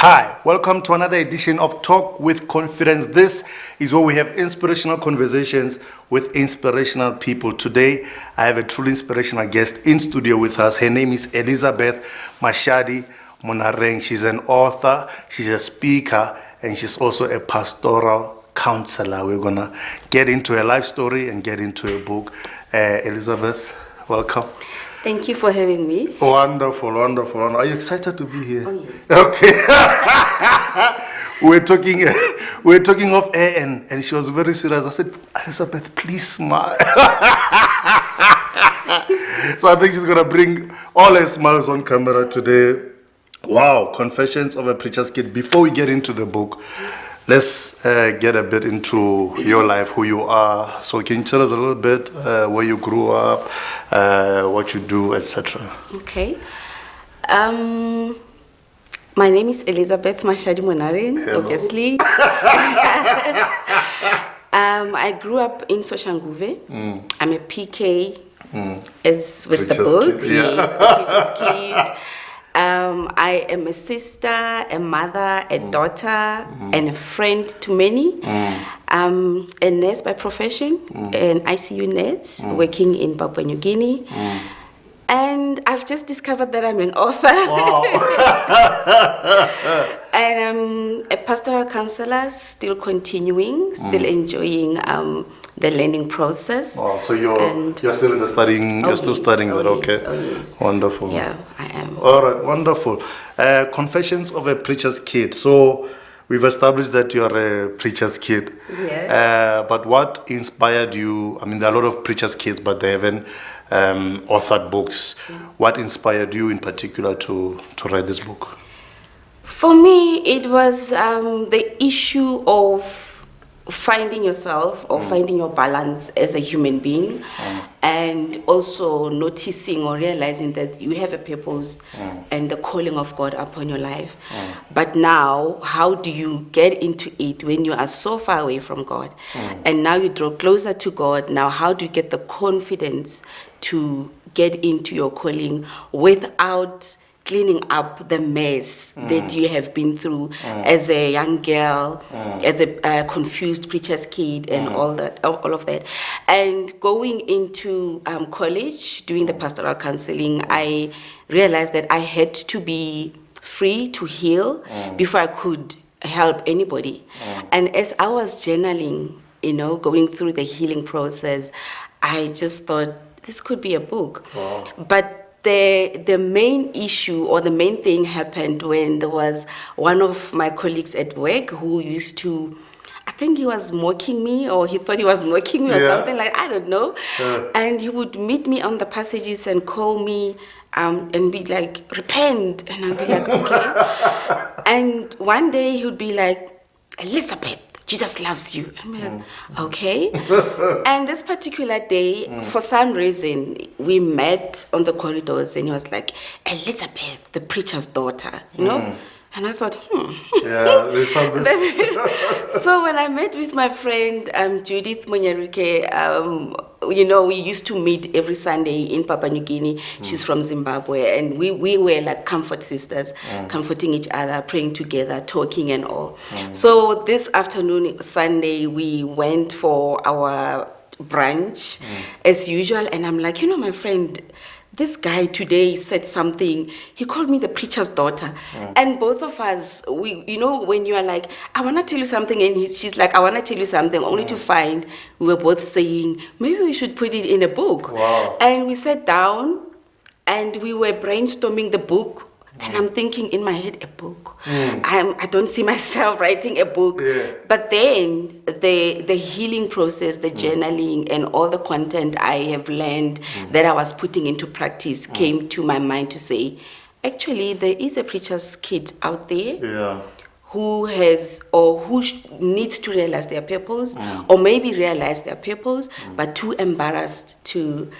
Hi, welcome to another edition of Talk with Confidence. This is where we have inspirational conversations with inspirational people. Today, I have a truly inspirational guest in studio with us. Her name is Elizabeth Mashadi Monareng. She's an author, she's a speaker, and she's also a pastoral counselor. We're going to get into her life story and get into her book. Elizabeth, welcome. Thank you for having me. Wonderful, wonderful, wonderful. Are you excited to be here? Oh, yes. Okay. we're talking off air and she was very serious. I said, Elizabeth, please smile. So I think she's going to bring all her smiles on camera today. Wow, Confessions of a Preacher's Kid. Before we get into the book, let's get a bit into your life, who you are. So can you tell us a little bit where you grew up, what you do, etc.? Okay. My name is Elizabeth Mashadi Monareng, obviously. I grew up in Soshanguve. I'm a PK, as with the book. Kid, yeah. Yes, a preacher's kid. I am a sister, a mother, a daughter, and a friend to many. I'm a nurse by profession, an ICU nurse working in Papua New Guinea. And I've just discovered that I'm an author. Wow. And I'm a pastoral counselor, still continuing, still enjoying the learning process. Wow. So you're still in the studying. You're still studying that, okay? Yes. Wonderful. Yeah, I am. All right, wonderful. Confessions of a Preacher's Kid. So we've established that you are a preacher's kid. Yes. But what inspired you? I mean, there are a lot of preacher's kids, but they haven't authored books. What inspired you in particular to write this book? For me, it was the issue of finding yourself or finding your balance as a human being, and also noticing or realizing that you have a purpose and the calling of God upon your life. But now, how do you get into it when you are so far away from God? And now you draw closer to God. Now, how do you get the confidence to get into your calling without cleaning up the mess that you have been through as a young girl, as a confused preacher's kid, and all of that. And going into college, doing the pastoral counseling, I realized that I had to be free to heal before I could help anybody. And as I was journaling, going through the healing process, I just thought this could be a book. Wow. But the main issue or the main thing happened when there was one of my colleagues at work who used to, I think he was mocking me, or he thought he was mocking me or something, like, I don't know. And he would meet me on the passages and call me and be like, repent. And I'd be like, okay. And one day he would be like, Elizabeth, Jesus loves you. I'm like, okay. And this particular day, for some reason, we met on the corridors and he was like, Elizabeth, the preacher's daughter, And I thought, Yeah, there's something. So when I met with my friend Judith Munyarike, we used to meet every Sunday in Papua New Guinea. She's from Zimbabwe, and we were like comfort sisters, comforting each other, praying together, talking and all. So this afternoon, Sunday, we went for our brunch as usual, and I'm like, my friend, this guy today said something. He called me the preacher's daughter. And both of us, we, when you are like, I want to tell you something, and she's like, I want to tell you something, only to find we were both saying, maybe we should put it in a book. Wow. And we sat down and we were brainstorming the book. And I'm thinking in my head, a book. I don't see myself writing a book. Yeah. But then the healing process, the journaling, and all the content I have learned that I was putting into practice came to my mind to say, actually, there is a preacher's kid out there who has or who needs to realize their purpose, or maybe realize their purpose, but too embarrassed to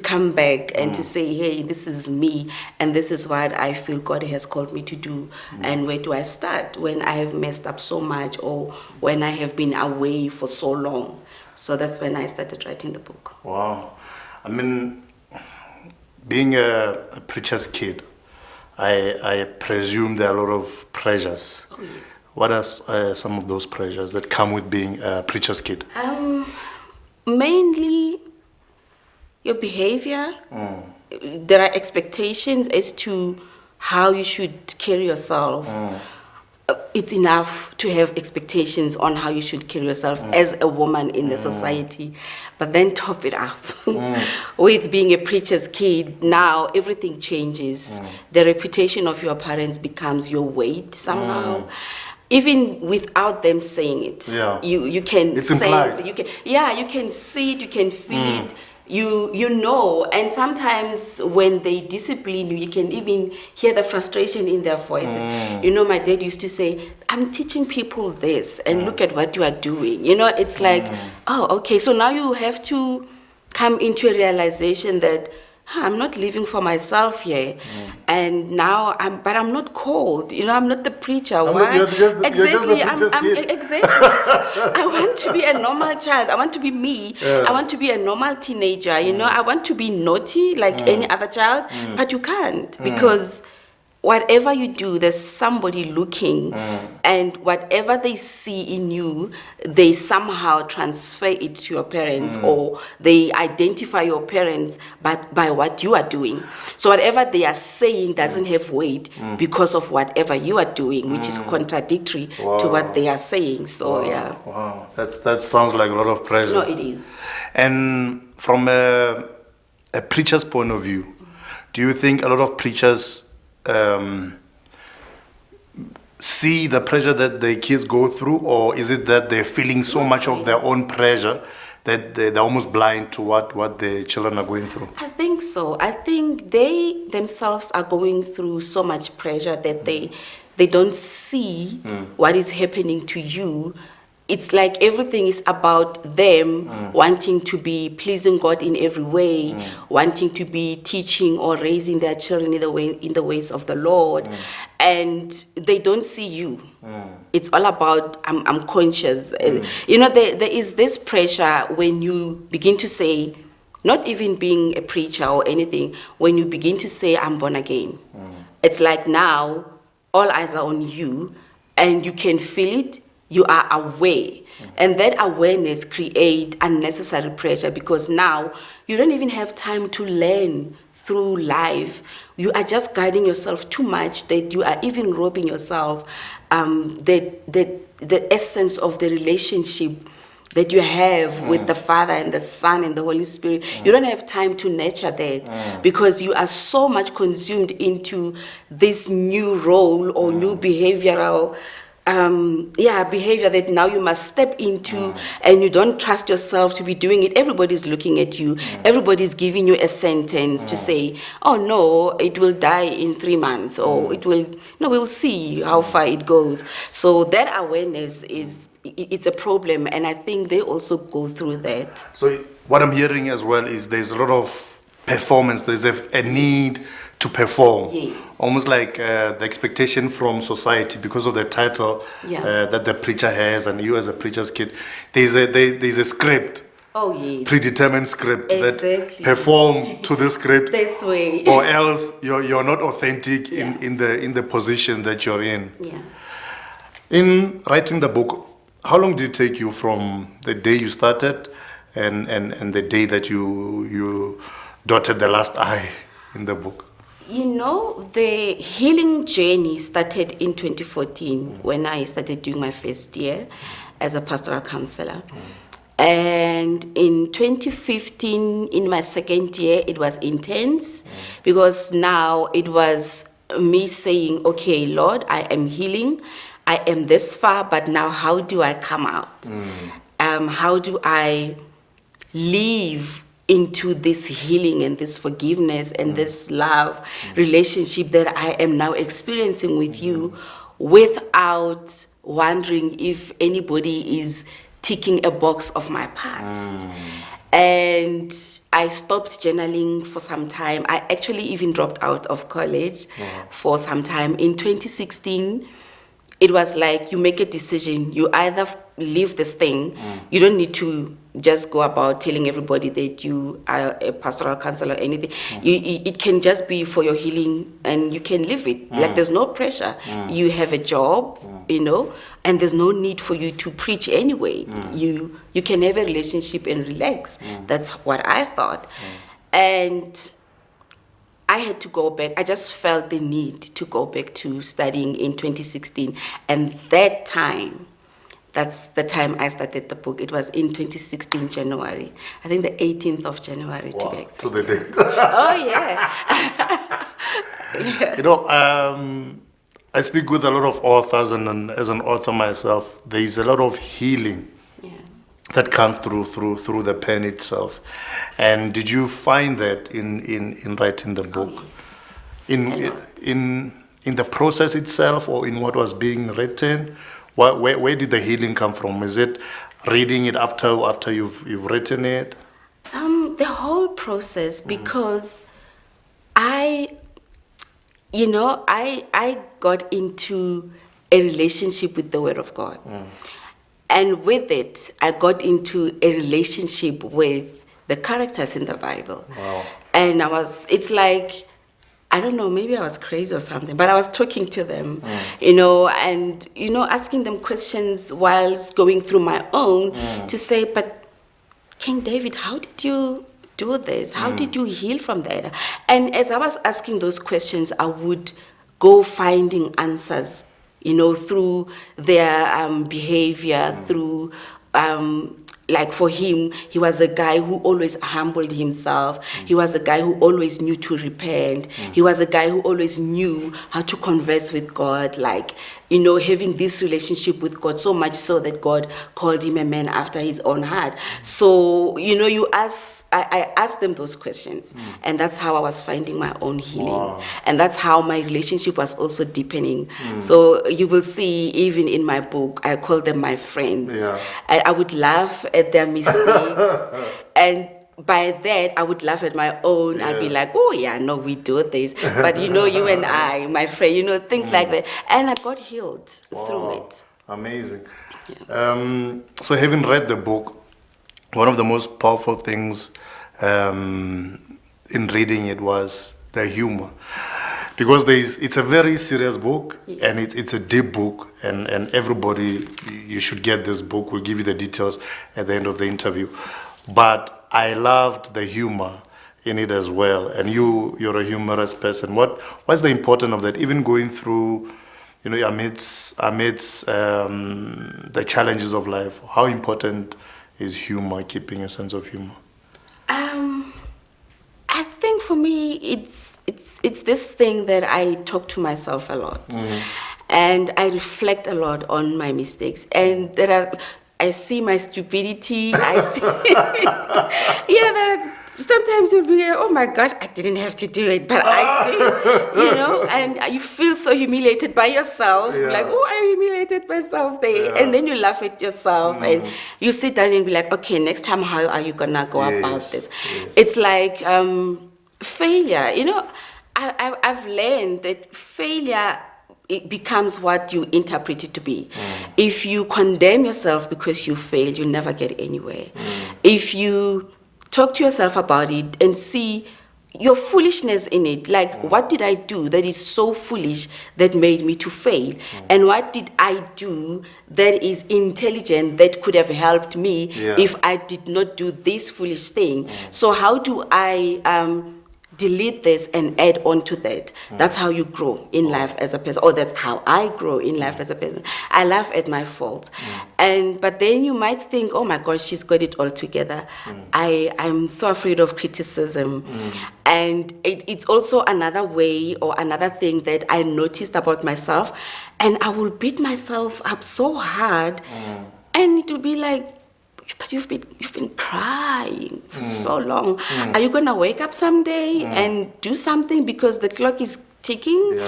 come back and to say, hey, this is me, and this is what I feel God has called me to do. And where do I start when I have messed up so much, or when I have been away for so long? So that's when I started writing the book. Wow. I mean, being a preacher's kid, I presume there are a lot of pressures. Oh, yes. What are some of those pressures that come with being a preacher's kid? Mainly your behavior. There are expectations as to how you should carry yourself. It's enough to have expectations on how you should carry yourself as a woman in the society, but then top it up with being a preacher's kid. Now everything changes. The reputation of your parents becomes your weight somehow. Even without them saying it, you can It's sense, implied. you can see it, you can feel it. You know, and sometimes when they discipline you, you can even hear the frustration in their voices. You know, my dad used to say, I'm teaching people this, and look at what you are doing. You know, it's like, oh, okay, so now you have to come into a realization that I'm not living for myself here, and now I'm not called. You know, I'm not the preacher. Why? You're just a Exactly. preacher's kid. Exactly. So I want to be a normal child. I want to be me. I want to be a normal teenager. You know, I want to be naughty like any other child, but you can't because whatever you do, there's somebody looking, and whatever they see in you, they somehow transfer it to your parents, or they identify your parents by what you are doing. So whatever they are saying doesn't have weight because of whatever you are doing, which is contradictory to what they are saying. So yeah. Wow, that sounds like a lot of pressure. No, it is. And from a preacher's point of view, do you think a lot of preachers see the pressure that the kids go through, or is it that they're feeling so much of their own pressure that they're almost blind to what the children are going through? I think so. I think they themselves are going through so much pressure that they don't see what is happening to you. It's like everything is about them wanting to be pleasing God in every way, wanting to be teaching or raising their children in the ways of the Lord, and they don't see you. It's all about I'm conscious. You know, there is this pressure when you begin to say, not even being a preacher or anything, when you begin to say I'm born again. It's like now all eyes are on you, and you can feel it. You are aware, and that awareness creates unnecessary pressure because now you don't even have time to learn through life. You are just guiding yourself too much that you are even robbing yourself the essence of the relationship that you have with the Father and the Son and the Holy Spirit. You don't have time to nurture that because you are so much consumed into this new role or new behavioral behavior that now you must step into, and you don't trust yourself to be doing it. Everybody's looking at you. Everybody's giving you a sentence to say, oh no, it will die in 3 months, or it will, no, we'll see how far it goes. So that awareness it's a problem, and I think they also go through that. So what I'm hearing as well is there's a lot of performance. There's a need to perform. Yes. Almost like the expectation from society because of the title that the preacher has, and you as a preacher's kid, there's a script. Oh yes. Predetermined script that Exactly. perform to the script This way. or else you're not authentic in the position that you're in. Yeah. In writing the book, how long did it take you from the day you started and the day that you dotted the last I in the book? You know, the healing journey started in 2014 when I started doing my first year as a pastoral counselor. And in 2015, in my second year, it was intense because now it was me saying, okay, Lord, I am healing. I am this far, but now how do I come out? How do I live into this healing and this forgiveness and this love relationship that I am now experiencing with you without wondering if anybody is ticking a box of my past. And I stopped journaling for some time. I actually even dropped out of college for some time. In 2016, it was like you make a decision. You either leave this thing, you don't need to just go about telling everybody that you are a pastoral counselor or anything. It can just be for your healing, and you can live it. Like, there's no pressure. You have a job, and there's no need for you to preach anyway. You can have a relationship and relax. That's what I thought. And I had to go back. I just felt the need to go back to studying in 2016. And that's the time I started the book. It was in 2016, January. I think the 18th of January, to be exact. To the date. Oh, yeah. I speak with a lot of authors, and as an author myself, there is a lot of healing that comes through the pen itself. And did you find that in writing the book? In the process itself, or in what was being written? Where did the healing come from? Is it reading it after you've written it? The whole process, because I got into a relationship with the Word of God. And with it, I got into a relationship with the characters in the Bible. Wow. And it's like, I don't know, maybe I was crazy or something, but I was talking to them, and, asking them questions whilst going through my own to say, but King David, how did you do this? How did you heal from that? And as I was asking those questions, I would go finding answers, through their behavior, through like for him, he was a guy who always humbled himself. He was a guy who always knew to repent. He was a guy who always knew how to converse with God, like, having this relationship with God, so much so that God called him a man after his own heart. So, I asked them those questions, and that's how I was finding my own healing. Wow. And that's how my relationship was also deepening. So you will see, even in my book, I call them my friends. Yeah. And I would laugh at their mistakes. And by that, I would laugh at my own. I'd be like, oh, yeah, no, we do this. But, you and I, my friend, things like that. And I got healed through it. Amazing. Yeah. So having read the book, one of the most powerful things in reading it was the humor. Because it's a very serious book, and it's a deep book, and everybody, you should get this book. We'll give you the details at the end of the interview. But I loved the humor in it as well, and you're a humorous person. What's the importance of that? Even going through, amidst the challenges of life, how important is humor, keeping a sense of humor? I think for me, it's this thing that I talk to myself a lot, and I reflect a lot on my mistakes, and I see my stupidity. I see, sometimes you'll be like, oh my gosh, I didn't have to do it, but I did, and you feel so humiliated by yourself. Yeah. Like, oh, I humiliated myself there. Yeah. And then you laugh at yourself, and you sit down and be like, okay, next time, how are you gonna go about this? Yes. It's like failure. I've learned that failure, it becomes what you interpret it to be. If you condemn yourself because you failed, you'll never get anywhere. If you talk to yourself about it and see your foolishness in it, like, what did I do that is so foolish that made me to fail? And what did I do that is intelligent that could have helped me if I did not do this foolish thing? So how do I delete this and add on to that? That's how you grow in life as a person, or that's how I grow in life as a person. I laugh at my faults, but then you might think, oh my gosh, she's got it all together. I'm so afraid of criticism, and it's also another way or another thing that I noticed about myself, and I will beat myself up so hard, and it will be like, but you've been crying for so long. Are you gonna wake up someday and do something, because the clock is ticking?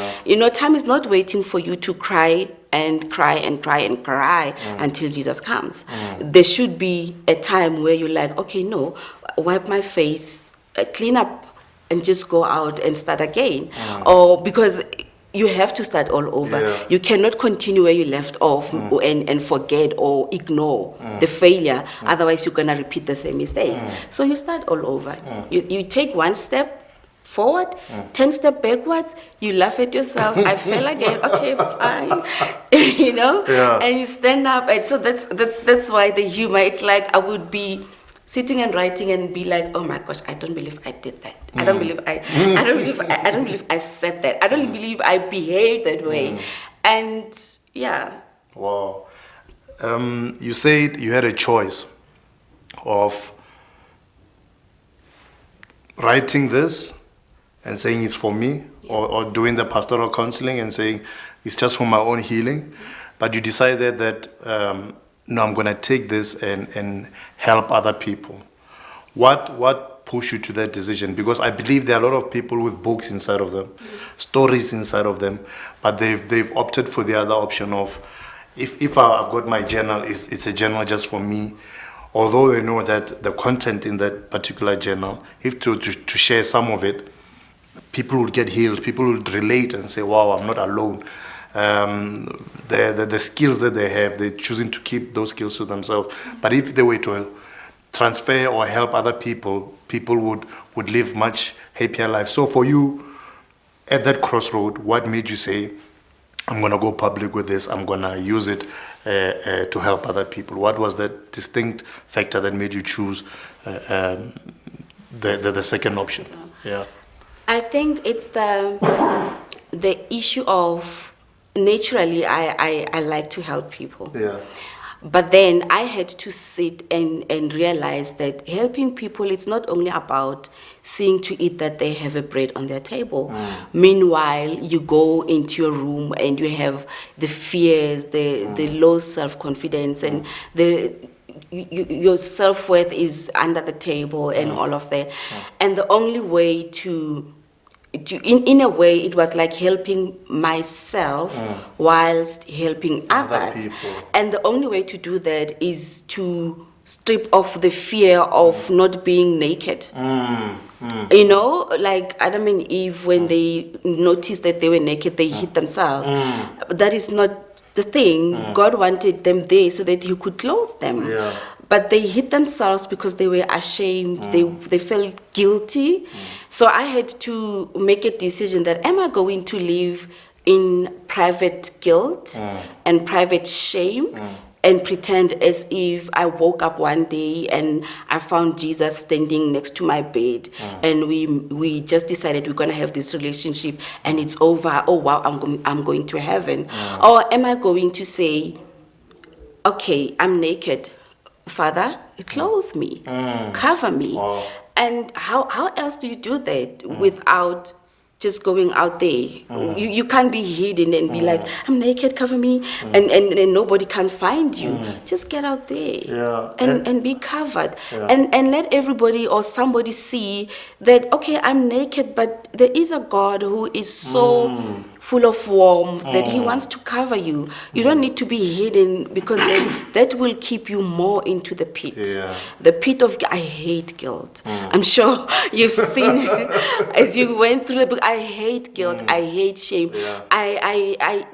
Time is not waiting for you to cry and cry and cry and cry until Jesus comes. There should be a time where you're like, okay, no, wipe my face, clean up, and just go out and start again. Or because you have to start all over. Yeah. You cannot continue where you left off and forget or ignore the failure. Otherwise, you're going to repeat the same mistakes. So you start all over. You take one step forward, 10 steps backwards, you laugh at yourself. I fell again. Okay, fine. You know? Yeah. And you stand up. And so that's why the humor, it's like I would be sitting and writing and be like, oh my gosh, I don't believe I did that. I don't believe I don't believe I said that. I don't believe I behaved that way. And yeah. Wow. You said you had a choice of writing this and saying it's for me, or doing the pastoral counseling and saying it's just for my own healing. But you decided that no, I'm going to take this and help other people. What pushed you to that decision? Because I believe there are a lot of people with books inside of them, stories inside of them, but they've opted for the other option of, if I've got my journal, it's a journal just for me. Although they know that the content in that particular journal, if to share some of it, people would get healed, people would relate and say, wow, I'm not alone. The skills that they have, they're choosing to keep those skills to themselves. But if they were to transfer or help other people, people would live much happier lives. So for you, at that crossroad, what made you say, I'm going to go public with this, I'm going to use it to help other people? What was that distinct factor that made you choose the second option? Yeah. I think it's the issue of, naturally, I like to help people. Yeah. But then I had to sit and realize that helping people, it's not only about seeing to it that they have a bread on their table. Meanwhile, you go into your room and you have the fears, the low self-confidence, and your self-worth is under the table and all of that. And the only way to in a way, it was like helping myself whilst helping others. And the only way to do that is to strip off the fear of not being naked. You know, like Adam and Eve, when they noticed that they were naked, they hid themselves. That is not the thing. God wanted them there so that He could clothe them. Yeah. But they hid themselves because they were ashamed. They felt guilty. So I had to make a decision that, am I going to live in private guilt and private shame and pretend as if I woke up one day and I found Jesus standing next to my bed and we just decided we're going to have this relationship and it's over. Oh, wow, I'm going to heaven. Or am I going to say, okay, I'm naked. Father, clothe me, cover me. Wow. And how else do you do that without just going out there? You can't be hidden and be like, I'm naked, cover me, and nobody can find you. Just get out there and be covered. And let everybody or somebody see that, okay, I'm naked, but there is a God who is so full of warmth that He wants to cover you. You don't need to be hidden, because then that will keep you more into the pit. The pit of, I hate guilt. I'm sure you've seen as you went through the book. I hate guilt. I hate shame. I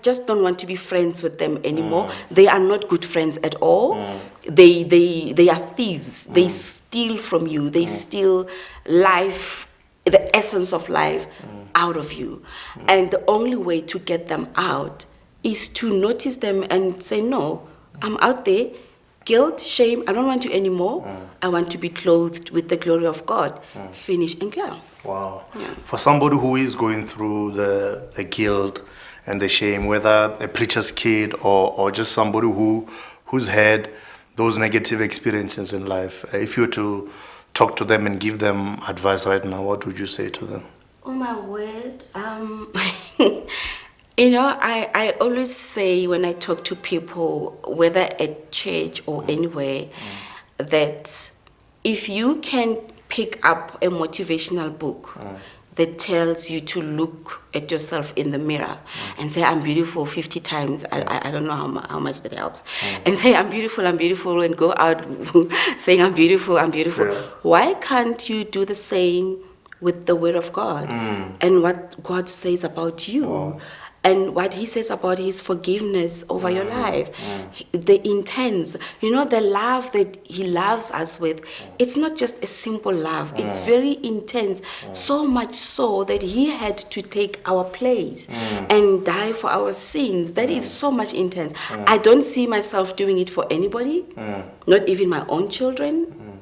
just don't want to be friends with them anymore. They are not good friends at all. They are thieves. They steal from you. They steal life, the essence of life, out of you. And the only way to get them out is to notice them and say, no, I'm out there. Guilt, shame, I don't want you anymore. I want to be clothed with the glory of God. Finish and clear. Wow. Yeah. For somebody who is going through the guilt and the shame, whether a preacher's kid or just somebody who's had those negative experiences in life, if you were to talk to them and give them advice right now, what would you say to them? Oh my word. You know, I always say when I talk to people, whether at church or anywhere, that if you can pick up a motivational book that tells you to look at yourself in the mirror and say, I'm beautiful 50 times. I don't know how much that helps. And say, I'm beautiful, and go out saying, I'm beautiful. Yeah. Why can't you do the same with the word of God and what God says about you. And what he says about his forgiveness over your life, the intense, the love that he loves us with, it's not just a simple love, it's very intense, so much so that he had to take our place and die for our sins. That is so much intense. I don't see myself doing it for anybody, not even my own children.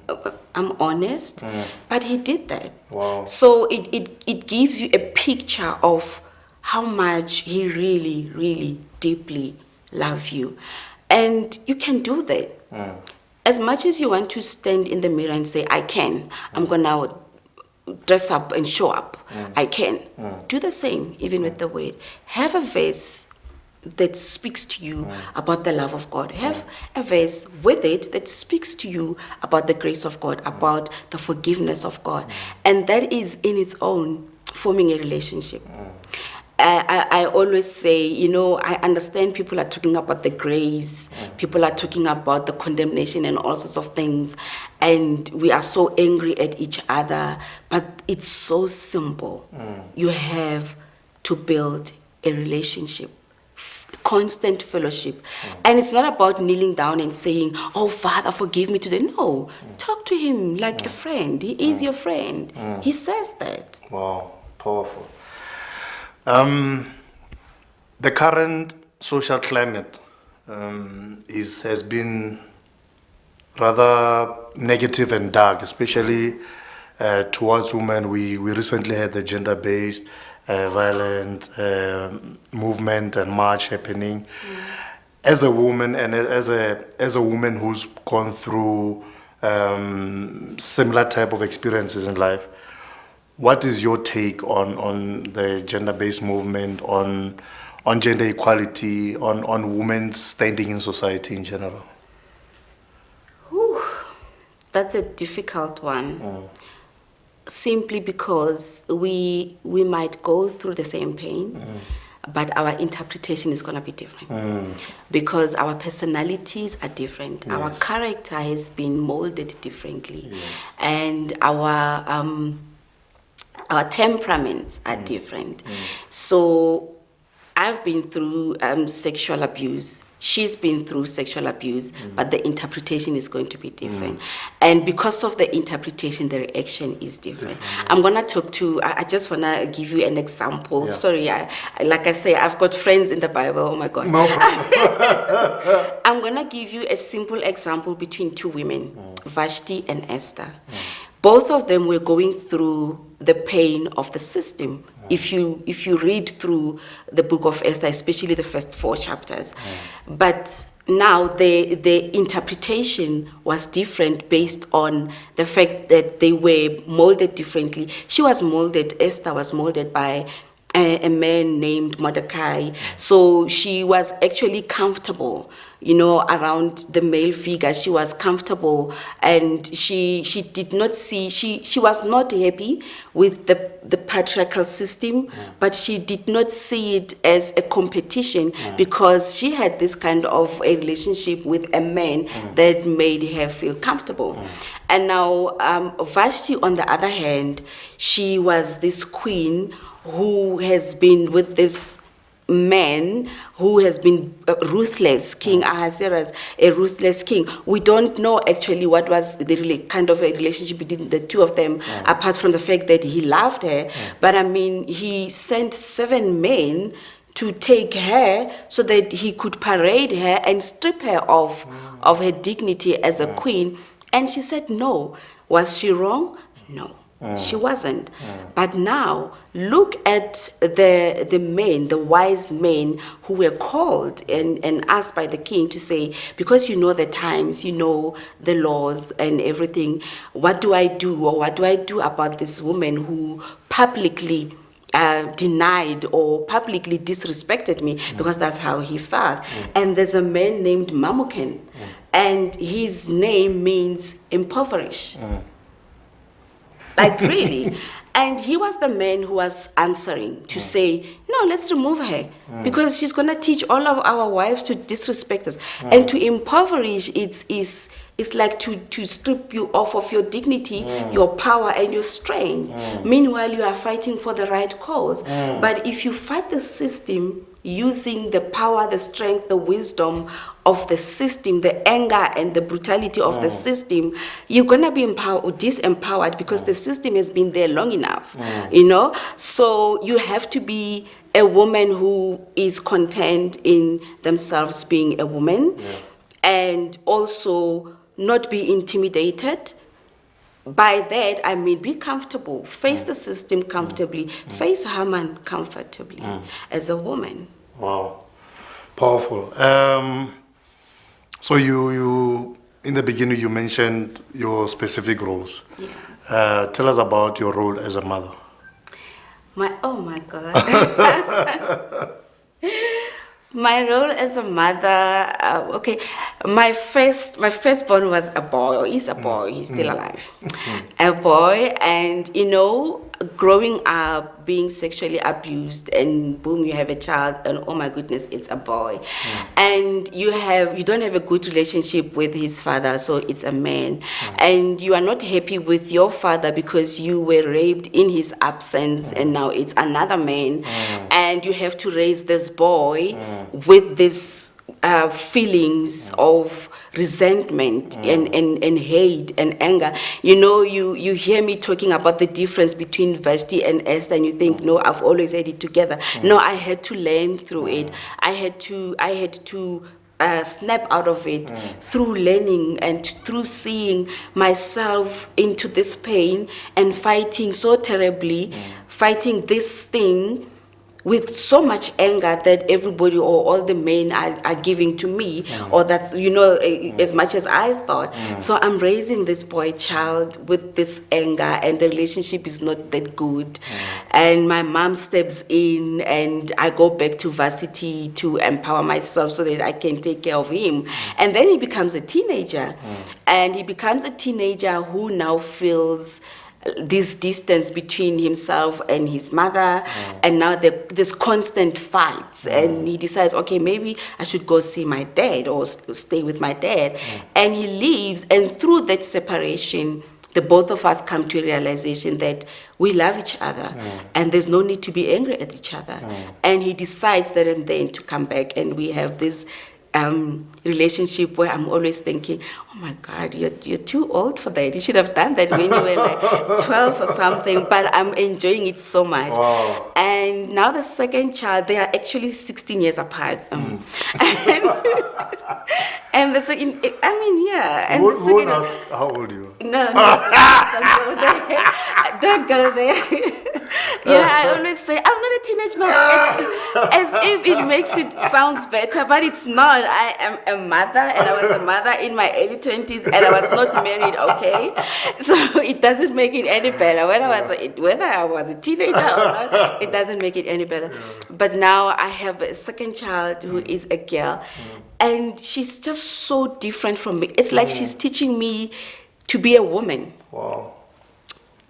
I'm honest, but he did that. Wow. So it gives you a picture of how much he really, really deeply loves you. And you can do that. As much as you want to stand in the mirror and say, I'm going to dress up and show up. I can. Do the same, even with the word. Have a verse that speaks to you about the love of God. Have a verse with it that speaks to you about the grace of God, about the forgiveness of God. And that is in its own forming a relationship. I always say, I understand people are talking about the grace, people are talking about the condemnation and all sorts of things, and we are so angry at each other, but it's so simple. You have to build a relationship, constant fellowship. And it's not about kneeling down and saying, oh, Father, forgive me today. No, talk to him like a friend. He is your friend. He says that. Wow, powerful. The current social climate has been rather negative and dark, especially towards women. We recently had the gender-based violence movement and march happening. As a woman and as a woman who's gone through similar type of experiences in life, what is your take on the gender-based movement, on gender equality, on women's standing in society in general? Whew, that's a difficult one. Simply because we might go through the same pain, but our interpretation is going to be different. Because our personalities are different. Our character has been molded differently. And our temperaments are different. So I've been through sexual abuse. She's been through sexual abuse, but the interpretation is going to be different. And because of the interpretation, the reaction is different. I'm going to talk to, I just want to give you an example. Sorry, like I say, I've got friends in the Bible. Oh my God. No problem. I'm going to give you a simple example between two women, Vashti and Esther. Both of them were going through the pain of the system. If you read through the book of Esther, especially the first 4 chapters. But now the interpretation was different based on the fact that they were molded differently. Esther was molded by a man named Mordecai. So she was actually comfortable, around the male figure. She was comfortable, and she did not see, she was not happy with the patriarchal system, but she did not see it as a competition because she had this kind of a relationship with a man that made her feel comfortable. And now Vashti, on the other hand, she was this queen who has been with this man who has been ruthless, King Ahasuerus, a ruthless king. We don't know actually what was the kind of a relationship between the two of them, apart from the fact that he loved her. But I mean, he sent 7 men to take her so that he could parade her and strip her of her dignity as a queen. And she said no. Was she wrong? No. She wasn't. But now, look at the men, the wise men who were called and asked by the king to say, because you know the times, you know the laws and everything, what do I do, or what do I do about this woman who publicly denied or publicly disrespected me, because that's how he felt. And there's a man named Mamuken, and his name means impoverished. Like really. And he was the man who was answering to say, no, let's remove her because she's going to teach all of our wives to disrespect us. And to impoverish, it's like to strip you off of your dignity, your power, and your strength. Meanwhile, you are fighting for the right cause. But if you fight the system using the power, the strength, the wisdom of the system, the anger and the brutality of the system, you're going to be disempowered because the system has been there long enough, you know? So you have to be a woman who is content in themselves being a woman and also not be intimidated. By that, I mean be comfortable, face the system comfortably, face Haman comfortably as a woman. Wow, powerful. So you in the beginning you mentioned your specific roles. Yeah. Tell us about your role as a mother. Oh my God. My role as a mother, okay, my firstborn was a boy, or is a boy, he's still alive. A boy, and you know, growing up, being sexually abused, and boom, you have a child, and oh my goodness, it's a boy. And you don't have a good relationship with his father, so it's a man. And you are not happy with your father because you were raped in his absence, and now it's another man. And you have to raise this boy with this feelings of resentment and hate and anger. You know, you hear me talking about the difference between Vashti and Esther, and you think, no, I've always had it together. No, I had to learn through it. I had to snap out of it through learning and through seeing myself into this pain and fighting so terribly, fighting this thing with so much anger that everybody or all the men are giving to me, or that's, you know, as much as I thought. So I'm raising this boy child with this anger, and the relationship is not that good. And my mom steps in, and I go back to varsity to empower myself so that I can take care of him. And then he becomes a teenager, and he becomes a teenager who now feels this distance between himself and his mother, and now there's constant fights, and he decides, okay, maybe I should go see my dad or stay with my dad, and he leaves. And through that separation, the both of us come to a realization that we love each other, and there's no need to be angry at each other. And he decides that and then to come back, and we have this relationship where I'm always thinking, oh my God, you're too old for that. You should have done that when you were like 12 or something. But I'm enjoying it so much. Wow. And now the second child, they are actually 16 years apart. And the second, I mean, yeah. And Who won't ask how old you are? No, don't go there. Don't go there. Yeah, I always say, I'm not a teenage mom, as if it makes it sounds better, but it's not. I am a mother, and I was a mother in my early 20s, and I was not married, okay? So it doesn't make it any better. Whether I was a teenager or not, it doesn't make it any better. But now I have a second child who is a girl, and she's just so different from me. It's like she's teaching me to be a woman. Wow.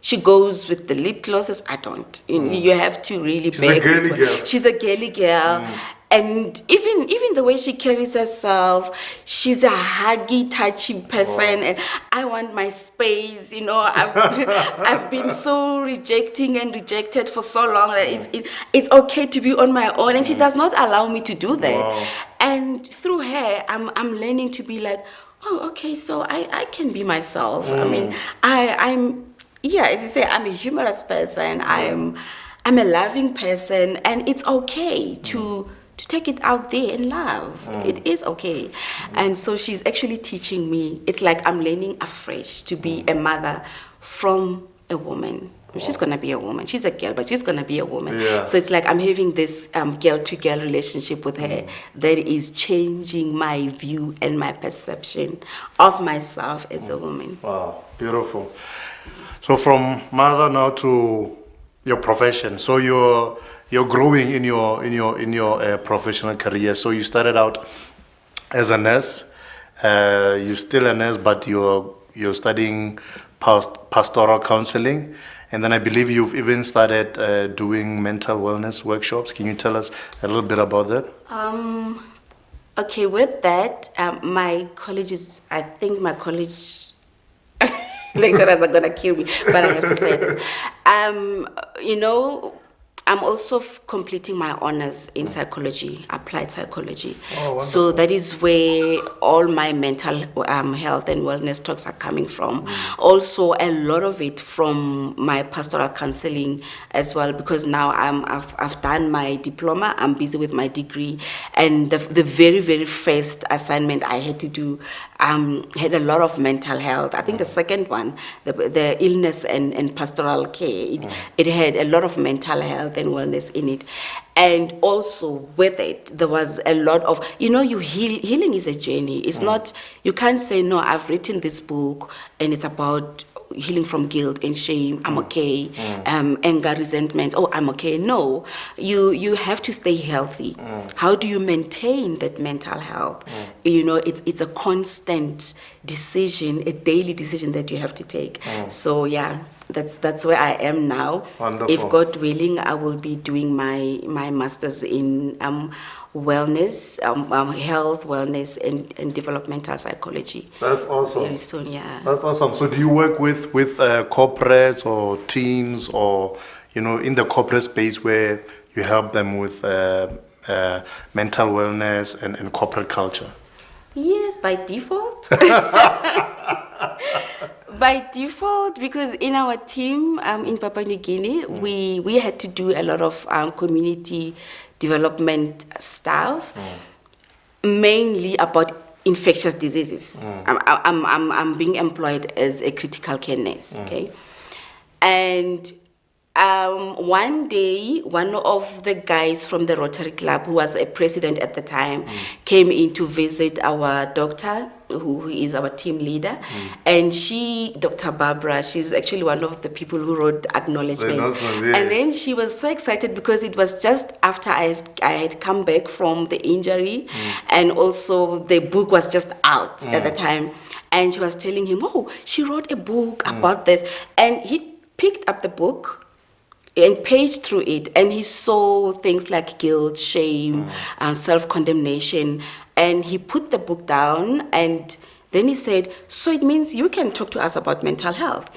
She goes with the lip glosses. I don't. You have to really She's a girly girl. She's a girly girl. And even the way she carries herself, she's a huggy, touchy person, and I want my space. You know, I've been so rejected for so long that it's okay to be on my own, and she does not allow me to do that. Wow. And through her, I'm learning to be like, oh, okay, so I can be myself. I mean, I'm. Yeah, as you say, I'm a humorous person. I'm a loving person, and it's okay to take it out there in love. It is okay. And so she's actually teaching me. It's like I'm learning afresh to be a mother from a woman. She's gonna be a woman. She's a girl, but she's gonna be a woman. Yeah. So it's like I'm having this girl-to-girl relationship with her that is changing my view and my perception of myself as a woman. Wow, beautiful. So from mother now to your profession. So you're growing in your professional career. So you started out as a nurse. You're still a nurse, but you're studying pastoral counseling, And then I believe you've even started doing mental wellness workshops. Can you tell us a little bit about that? Okay, with that, my college is, I think my college lecturers are gonna kill me, but I have to say this. You know, I'm also completing my honors in psychology, applied psychology. Oh, so that is where all my mental health and wellness talks are coming from. Also, a lot of it from my pastoral counseling as well, because now I've done my diploma, I'm busy with my degree, and the very, very first assignment I had to do had a lot of mental health. I think the second one, the illness and pastoral care, it had a lot of mental health and wellness in it. And also with it, there was a lot of, healing is a journey. It's not, you can't say, no, I've written this book and it's about healing from guilt and shame, I'm okay, anger, resentment, oh, I'm okay. No, you have to stay healthy. How do you maintain that mental health? It's a constant decision, a daily decision that you have to take. So yeah, that's where I am now. Wonderful. If God willing, I will be doing my master's in wellness, health, wellness, and developmental psychology. That's awesome. Very soon, yeah. That's awesome. So do you work with corporates or teams, or in the corporate space where you help them with mental wellness and corporate culture? Yes, by default. By default, because in our team in Papua New Guinea, we had to do a lot of community development stuff, mainly about infectious diseases. I'm being employed as a critical care nurse, okay? And one day, one of the guys from the Rotary Club, who was a president at the time, came in to visit our doctor, who is our team leader. And Dr. Barbara, she's actually one of the people who wrote acknowledgements. And then she was so excited because it was just after I had come back from the injury, and also the book was just out at the time. And she was telling him, oh, she wrote a book about this. And he picked up the book and paged through it, and he saw things like guilt, shame, self-condemnation, and he put the book down, and then he said, so it means you can talk to us about mental health.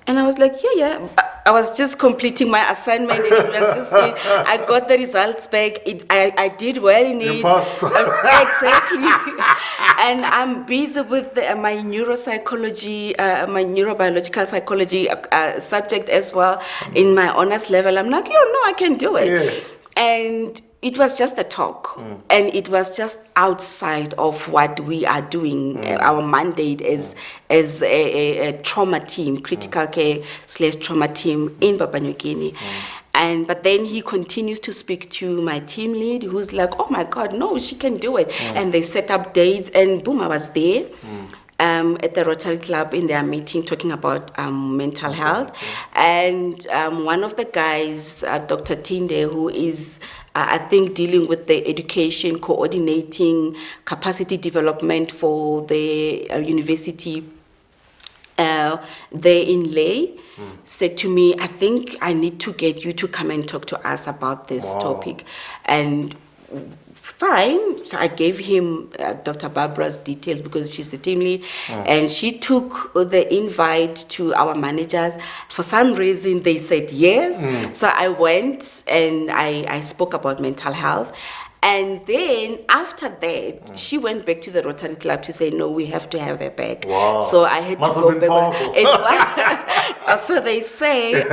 And I was like, yeah. I was just completing my assignment, and it was just, I got the results back. I did well in it. Exactly. And I'm busy with my neuropsychology, my neurobiological psychology subject as well in my honors level. I'm like, no, I can do it. Yeah. And it was just a talk, and it was just outside of what we are doing. Our mandate as a trauma team, critical care / trauma team in Papua New Guinea. But then he continues to speak to my team lead, who's like, oh my God, no, she can do it. And they set up dates, and boom, I was there. At the Rotary Club in their meeting talking about mental health. And one of the guys, Dr. Tinde, who is, I think, dealing with the education, coordinating capacity development for the university there in Ley, said to me, I think I need to get you to come and talk to us about this topic. And fine. So I gave him Dr. Barbara's details because she's the team lead, and she took the invite to our managers. For some reason, they said yes. So I went and I spoke about mental health. And then after that, she went back to the Rotary Club to say, no, we have to have her back. Wow. So I had Must to have go been back. So they say,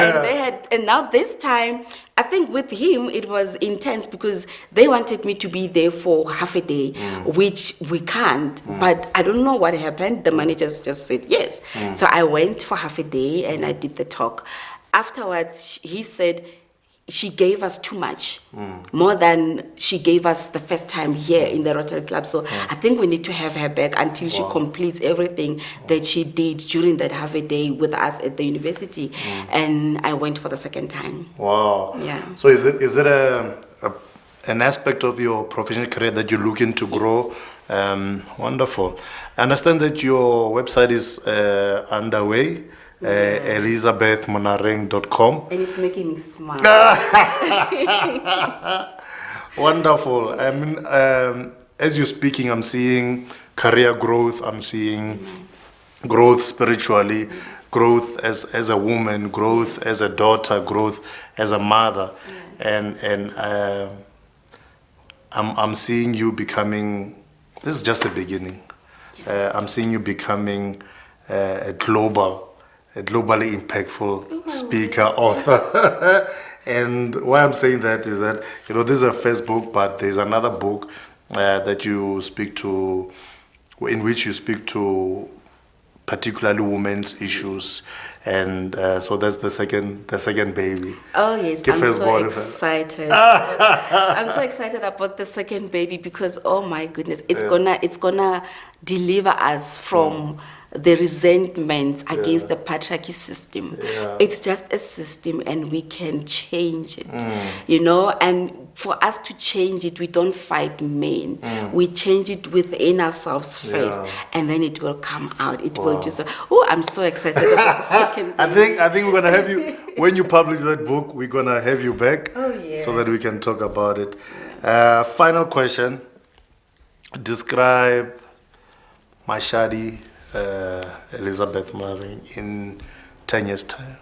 and now this time, I think with him, it was intense because they wanted me to be there for half a day, which we can't. But I don't know what happened. The managers just said yes. So I went for half a day and I did the talk. Afterwards, he said, she gave us too much, more than she gave us the first time here in the Rotary Club. So I think we need to have her back until she completes everything that she did during that half a day with us at the university. And I went for the second time. Wow. Yeah. So is it an aspect of your professional career that you're looking to grow? Wonderful. I understand that your website is underway. ElizabethMonareng.com. And it's making me smile. Wonderful. I mean, as you're speaking, I'm seeing career growth. I'm seeing growth spiritually, growth as a woman, growth as a daughter, growth as a mother, and I'm seeing you becoming. This is just the beginning. I'm seeing you becoming a globally impactful speaker, author. And why I'm saying that is that, this is a first book, but there's another book that you speak to, in which you speak to particularly women's issues, and so that's the second baby. Oh yes, I'm so excited. I'm so excited about the second baby because, oh my goodness, it's gonna deliver us from the resentment against the patriarchy system. It's just a system, and we can change it. And for us to change it, we don't fight men. We change it within ourselves first, and then it will come out. It will just. Oh, I'm so excited about the second baby. I think we're gonna have you when you publish that book. We're gonna have you back so that we can talk about it. Final question: describe Mashadi, Elizabeth Monareng in 10 years' time.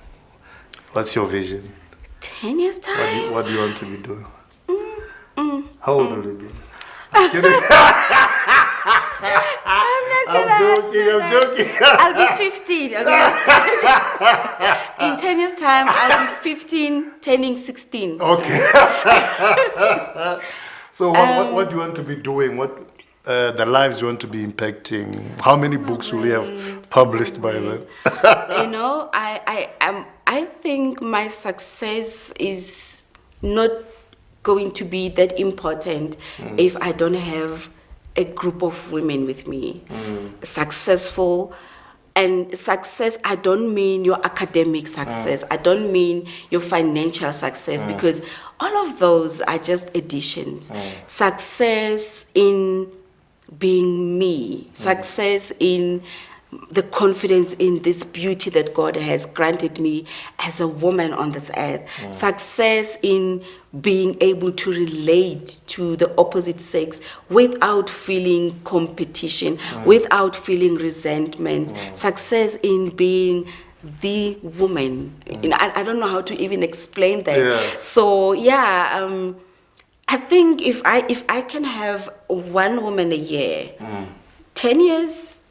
What's your vision? 10 years' time? What do you want to be doing? How old will you be? I'm joking. I'll be 15, okay? In 10 years' time, I'll be 15, turning 16. Okay. So what do you want to be doing? What the lives you want to be impacting? How many books will you have published by then? I think my success is not going to be that important if I don't have a group of women with me. Successful. And success, I don't mean your academic success. I don't mean your financial success, because all of those are just additions. Success in being me. Success in the confidence in this beauty that God has granted me as a woman on this earth. Success in being able to relate to the opposite sex without feeling competition, without feeling resentment. Success in being the woman. I don't know how to even explain that. So I think if I can have one woman a year, 10 years,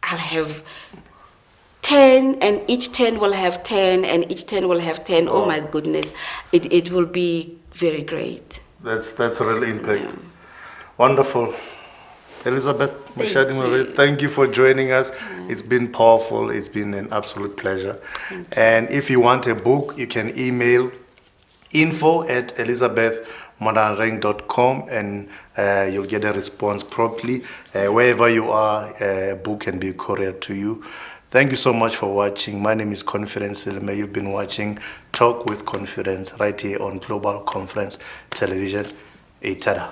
I'll have 10, and each 10 will have 10, and each 10 will have 10. Oh my goodness, it will be very great. That's a real impact. Wonderful. Elizabeth Mashadi, thank you for joining us. It's been powerful. It's been an absolute pleasure. And if you want a book, you can email info@elizabethmonareng.com, and you'll get a response promptly. Wherever you are, a book can be couriered to you. Thank you so much for watching. My name is Confidence Silme. You've been watching Talk with Confidence right here on Global Conference Television. Itada.